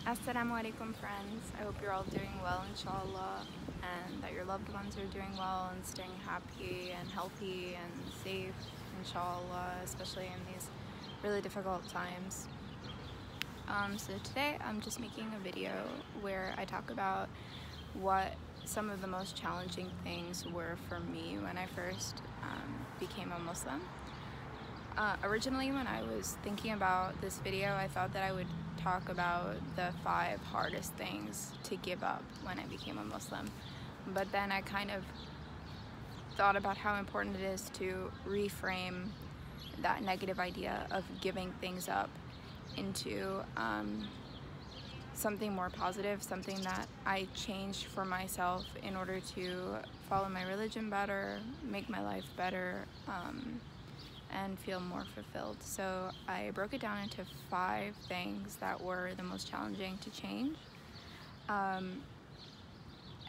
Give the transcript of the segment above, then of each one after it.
Assalamu alaikum, friends. I hope you're all doing well, inshallah, and that your loved ones are doing well and staying happy and healthy and safe, inshallah, especially in these really difficult times. So today I'm just making a video where I talk about what some of the most challenging things were for me when I first became a Muslim. Originally, when I was thinking about this video, I thought that I would talk about the 5 hardest things to give up when I became a Muslim. But then I kind of thought about how important it is to reframe that negative idea of giving things up into something more positive, something that I changed for myself in order to follow my religion better, make my life better, and feel more fulfilled. So I broke it down into 5 things that were the most challenging to change.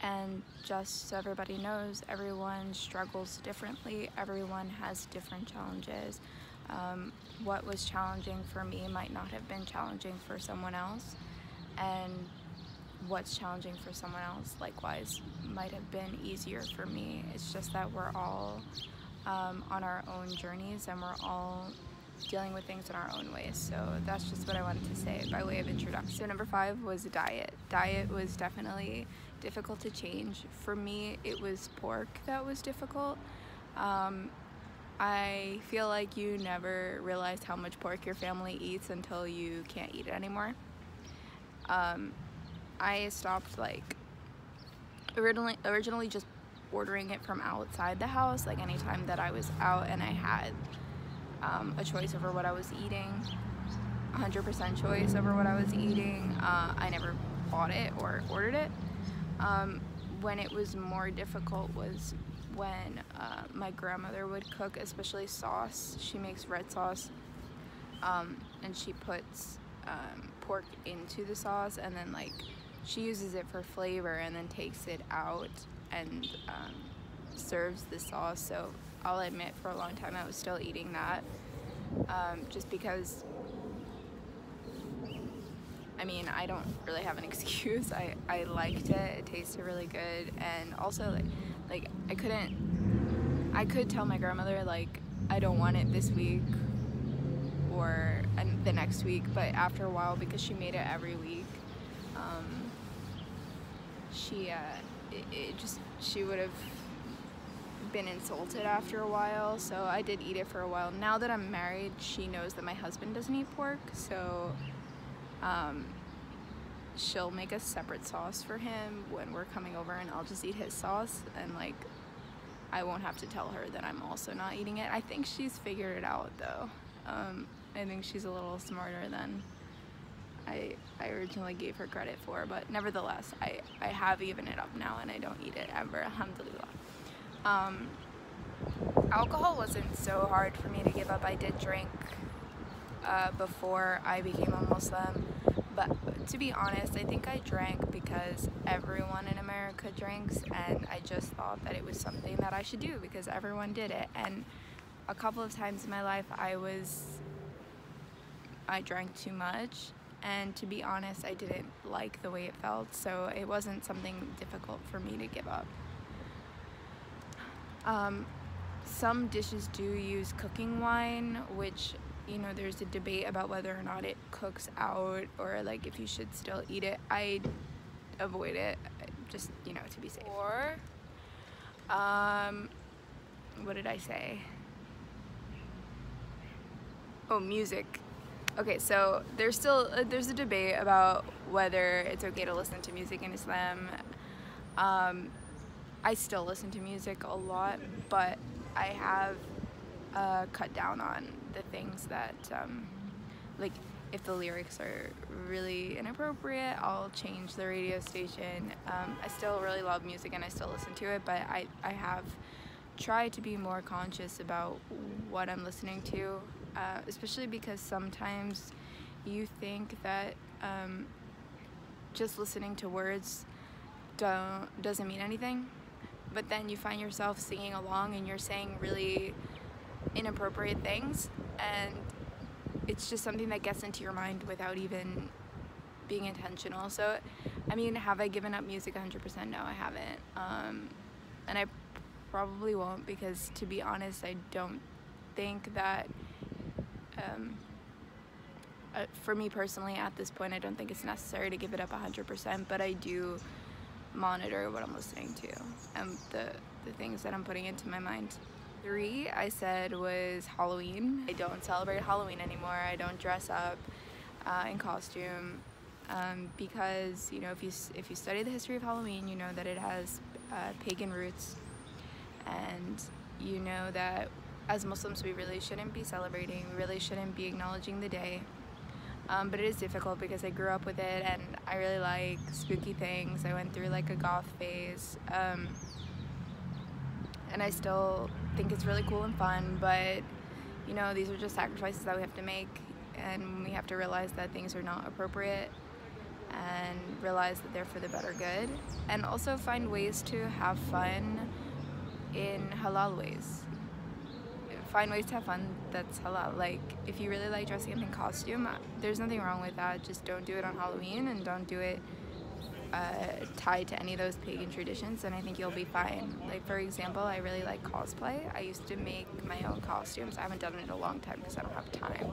And just so everybody knows, everyone struggles differently, everyone has different challenges. What was challenging for me might not have been challenging for someone else, and what's challenging for someone else likewise might have been easier for me. It's just that we're all on our own journeys, and we're all dealing with things in our own ways. So that's just what I wanted to say by way of introduction. So number 5 was diet. Diet was definitely difficult to change. For me, it was pork that was difficult. I feel like you never realize how much pork your family eats until you can't eat it anymore. I stopped originally just ordering it from outside the house, like anytime that I was out and I had a choice over what I was eating, 100% choice over what I was eating. I never bought it or ordered it. When it was more difficult was when my grandmother would cook, especially sauce. She makes red sauce, and she puts pork into the sauce, and then she uses it for flavor and then takes it out and serves the sauce. So I'll admit, for a long time I was still eating that, just because, I mean, I don't really have an excuse. I liked it, it tasted really good, and also I could tell my grandmother I don't want it this week or the next week, but after a while, because she made it every week, she would have been insulted after a while. So I did eat it for a while. Now that I'm married, she knows that my husband doesn't eat pork, so she'll make a separate sauce for him when we're coming over, and I'll just eat his sauce, and I won't have to tell her that I'm also not eating it. I think she's figured it out though. I think she's a little smarter than I originally gave her credit for, but nevertheless, I have evened it up now and I don't eat it ever, alhamdulillah. Alcohol wasn't so hard for me to give up. I did drink before I became a Muslim, but to be honest, I think I drank because everyone in America drinks, and I just thought that it was something that I should do because everyone did it. And a couple of times in my life I drank too much, and to be honest, I didn't like the way it felt, so it wasn't something difficult for me to give up. Some dishes do use cooking wine, which, you know, there's a debate about whether or not it cooks out, or if you should still eat it. I avoid it, just, you know, to be safe. Or what did I say? Oh, music. Okay, so there's a debate about whether it's okay to listen to music in Islam. I still listen to music a lot, but I have cut down on the things that, if the lyrics are really inappropriate, I'll change the radio station. I still really love music and I still listen to it, but I have tried to be more conscious about what I'm listening to, especially because sometimes you think that just listening to words doesn't mean anything, but then you find yourself singing along and you're saying really inappropriate things, and it's just something that gets into your mind without even being intentional. So, I mean, have I given up music 100%? No, I haven't. And I probably won't, because to be honest, I don't think that, for me personally at this point, I don't think it's necessary to give it up 100%, but I do monitor what I'm listening to and the things that I'm putting into my mind. 3 I said was Halloween. I don't celebrate Halloween anymore. I don't dress up in costume, because, you know, if you study the history of Halloween, you know that it has pagan roots, and you know that as Muslims we really shouldn't be celebrating, we really shouldn't be acknowledging the day. But it is difficult because I grew up with it and I really like spooky things. I went through like a goth phase, and I still think it's really cool and fun, but you know, these are just sacrifices that we have to make, and we have to realize that things are not appropriate and realize that they're for the better good, and also find ways to have fun in halal ways. Find ways to have fun that's halal. Like, if you really like dressing up in costume, there's nothing wrong with that. Just don't do it on Halloween, and don't do it tied to any of those pagan traditions, and I think you'll be fine. Like, for example, I really like cosplay. I used to make my own costumes. I haven't done it in a long time because I don't have time,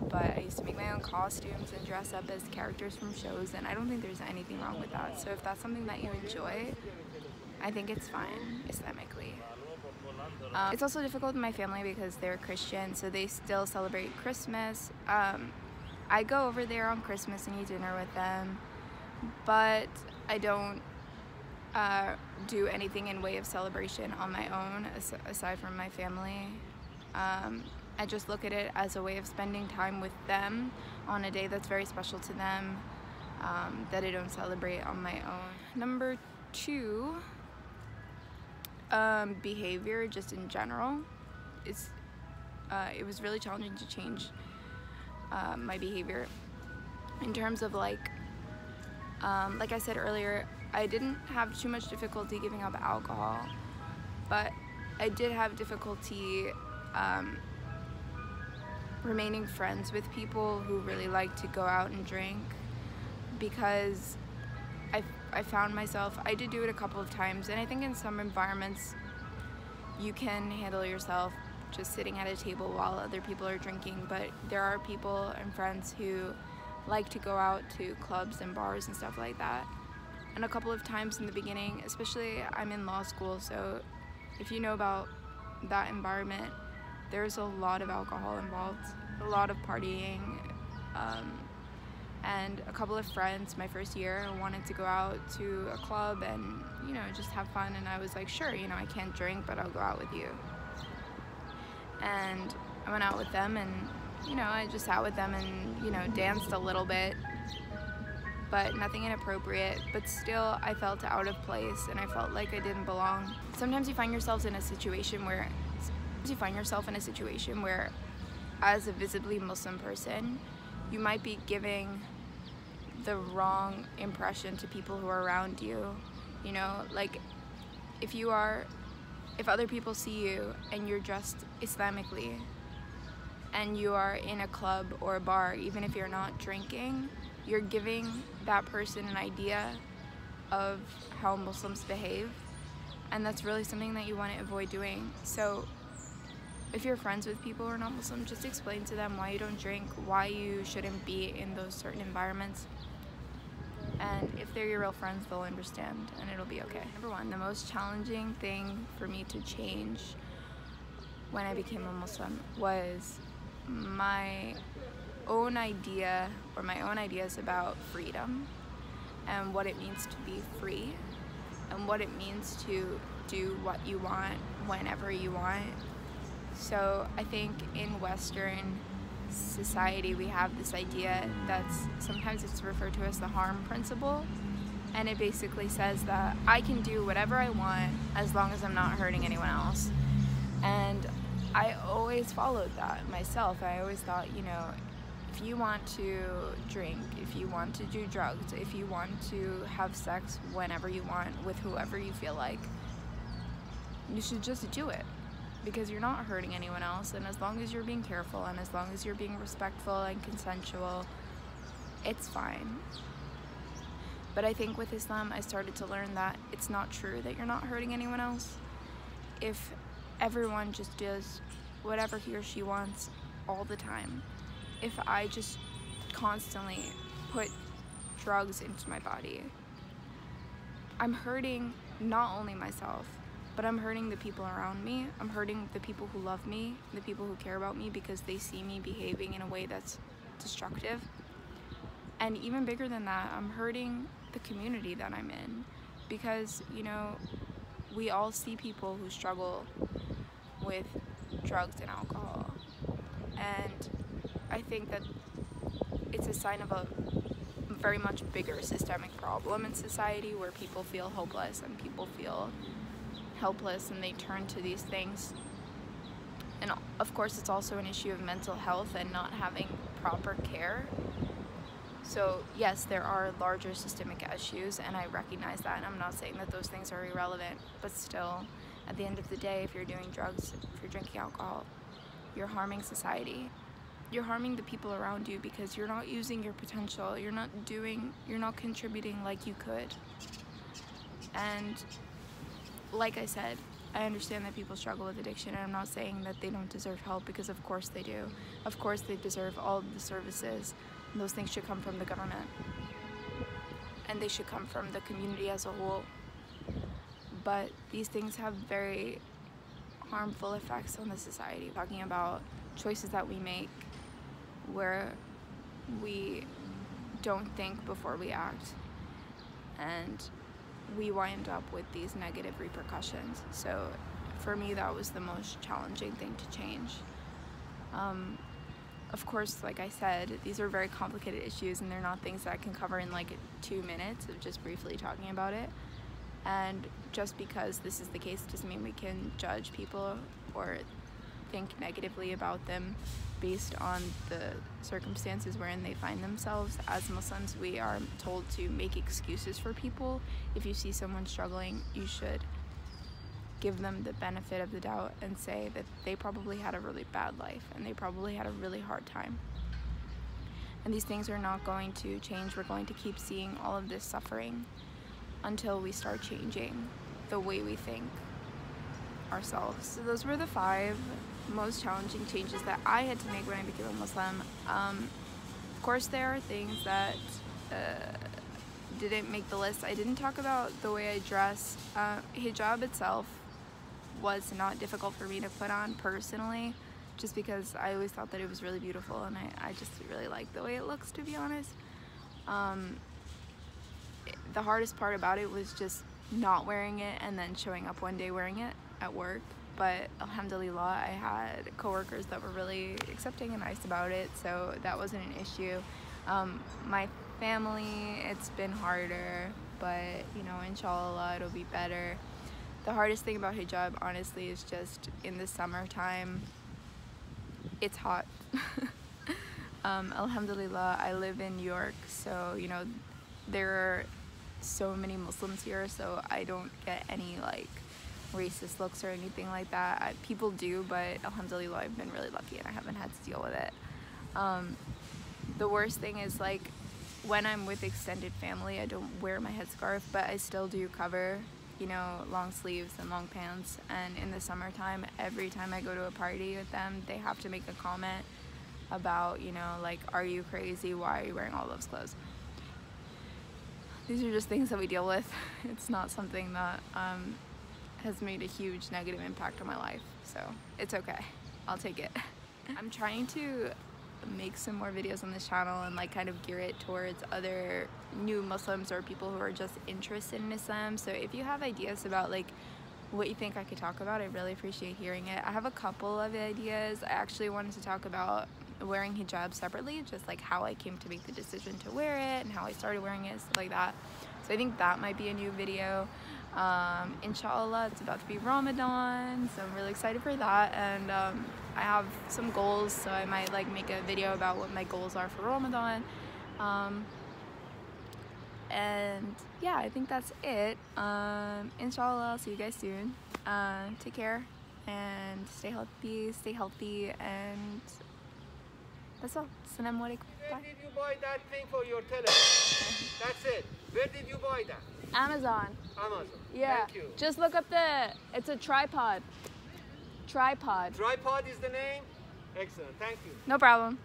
but I used to make my own costumes and dress up as characters from shows, and I don't think there's anything wrong with that. So if that's something that you enjoy, I think it's fine Islamically. It's also difficult in my family because they're Christian, so they still celebrate Christmas. I go over there on Christmas and eat dinner with them, but I don't do anything in way of celebration on my own aside from my family. I just look at it as a way of spending time with them on a day that's very special to them, that I don't celebrate on my own. Number 2, behavior just in general. It was really challenging to change my behavior in terms of like I said earlier, I didn't have too much difficulty giving up alcohol, but I did have difficulty remaining friends with people who really like to go out and drink, because I found myself, I did do it a couple of times, and I think in some environments you can handle yourself just sitting at a table while other people are drinking, but there are people and friends who like to go out to clubs and bars and stuff like that. And a couple of times in the beginning, especially I'm in law school, so if you know about that environment, there's a lot of alcohol involved, a lot of partying, and a couple of friends my first year wanted to go out to a club and, you know, just have fun, and I was like, sure, you know, I can't drink, but I'll go out with you. And I went out with them, and, you know, I just sat with them and, you know, danced a little bit, but nothing inappropriate, but still I felt out of place and I felt like I didn't belong. Sometimes you find yourself in a situation where as a visibly Muslim person, you might be giving the wrong impression to people who are around you. You know, like if other people see you and you're dressed Islamically and you are in a club or a bar, even if you're not drinking, you're giving that person an idea of how Muslims behave, and that's really something that you want to avoid doing. So if you're friends with people who are not Muslim, just explain to them why you don't drink, why you shouldn't be in those certain environments, and if they're your real friends, they'll understand and it'll be okay. Number 1, the most challenging thing for me to change when I became a Muslim was my own idea, or my own ideas about freedom and what it means to be free and what it means to do what you want whenever you want. So I think in Western society we have this idea that's sometimes it's referred to as the harm principle, and it basically says that I can do whatever I want as long as I'm not hurting anyone else. And I always followed that myself. I always thought, you know, if you want to drink, if you want to do drugs, if you want to have sex whenever you want with whoever you feel like, you should just do it, because you're not hurting anyone else, and as long as you're being careful and as long as you're being respectful and consensual, it's fine. But I think with Islam, I started to learn that it's not true that you're not hurting anyone else. If everyone just does whatever he or she wants all the time, if I just constantly put drugs into my body, I'm hurting not only myself, but I'm hurting the people around me. I'm hurting the people who love me, the people who care about me, because they see me behaving in a way that's destructive. And even bigger than that, I'm hurting the community that I'm in, because, you know, we all see people who struggle with drugs and alcohol, and I think that it's a sign of a very much bigger systemic problem in society, where people feel hopeless and people feel helpless and they turn to these things. And of course, it's also an issue of mental health and not having proper care. So yes, there are larger systemic issues, and I recognize that, and I'm not saying that those things are irrelevant, but still, at the end of the day, if you're doing drugs, if you're drinking alcohol, you're harming society. You're harming the people around you, because you're not using your potential, you're not contributing like you could. And like I said, I understand that people struggle with addiction, and I'm not saying that they don't deserve help, because of course they do. Of course they deserve all of the services. Those things should come from the government, and they should come from the community as a whole. But these things have very harmful effects on the society. Talking about choices that we make where we don't think before we act, and we wind up with these negative repercussions. So for me, that was the most challenging thing to change. Of course, like I said, these are very complicated issues, and they're not things that I can cover in like 2 minutes of just briefly talking about it. And just because this is the case doesn't mean we can judge people or think negatively about them based on the circumstances wherein they find themselves. As Muslims, we are told to make excuses for people. If you see someone struggling, you should give them the benefit of the doubt and say that they probably had a really bad life and they probably had a really hard time. And these things are not going to change. We're going to keep seeing all of this suffering until we start changing the way we think ourselves. So those were the 5 most challenging changes that I had to make when I became a Muslim. Of course, there are things that didn't make the list. I didn't talk about the way I dressed. Hijab itself was not difficult for me to put on personally, just because I always thought that it was really beautiful, and I just really like the way it looks, to be honest. The hardest part about it was just not wearing it and then showing up one day wearing it at work. But alhamdulillah, I had coworkers that were really accepting and nice about it, so that wasn't an issue. My family, it's been harder, but you know, inshallah, it'll be better. The hardest thing about hijab, honestly, is just in the summertime, it's hot. Alhamdulillah, I live in New York, so you know, there are so many Muslims here, so I don't get any like racist looks or anything like that. People do, but alhamdulillah, I've been really lucky and I haven't had to deal with it. The worst thing is, like, when I'm with extended family, I don't wear my headscarf, but I still do cover, you know, long sleeves and long pants. And in the summertime, every time I go to a party with them, they have to make a comment about, you know, like, are you crazy? Why are you wearing all those clothes? These are just things that we deal with. It's not something that has made a huge negative impact on my life, so it's okay. I'll take it. I'm trying to make some more videos on this channel and like kind of gear it towards other new Muslims or people who are just interested in Islam. So if you have ideas about like what you think I could talk about, I really appreciate hearing it. I have a couple of ideas. I actually wanted to talk about wearing hijab separately, just like how I came to make the decision to wear it and how I started wearing it, stuff like that. So I think that might be a new video. Inshallah, it's about to be Ramadan, so I'm really excited for that, and I have some goals, so I might like make a video about what my goals are for Ramadan. And yeah, I think that's it. Inshallah, I'll see you guys soon. Take care and stay healthy, and That's all. Assalamu alaikum. Where Bye. did you buy that thing for your telephone? That's it. Where did you buy that? Amazon. Amazon. Yeah. Thank you. Just look up it's a tripod. Tripod. Tripod is the name? Excellent. Thank you. No problem.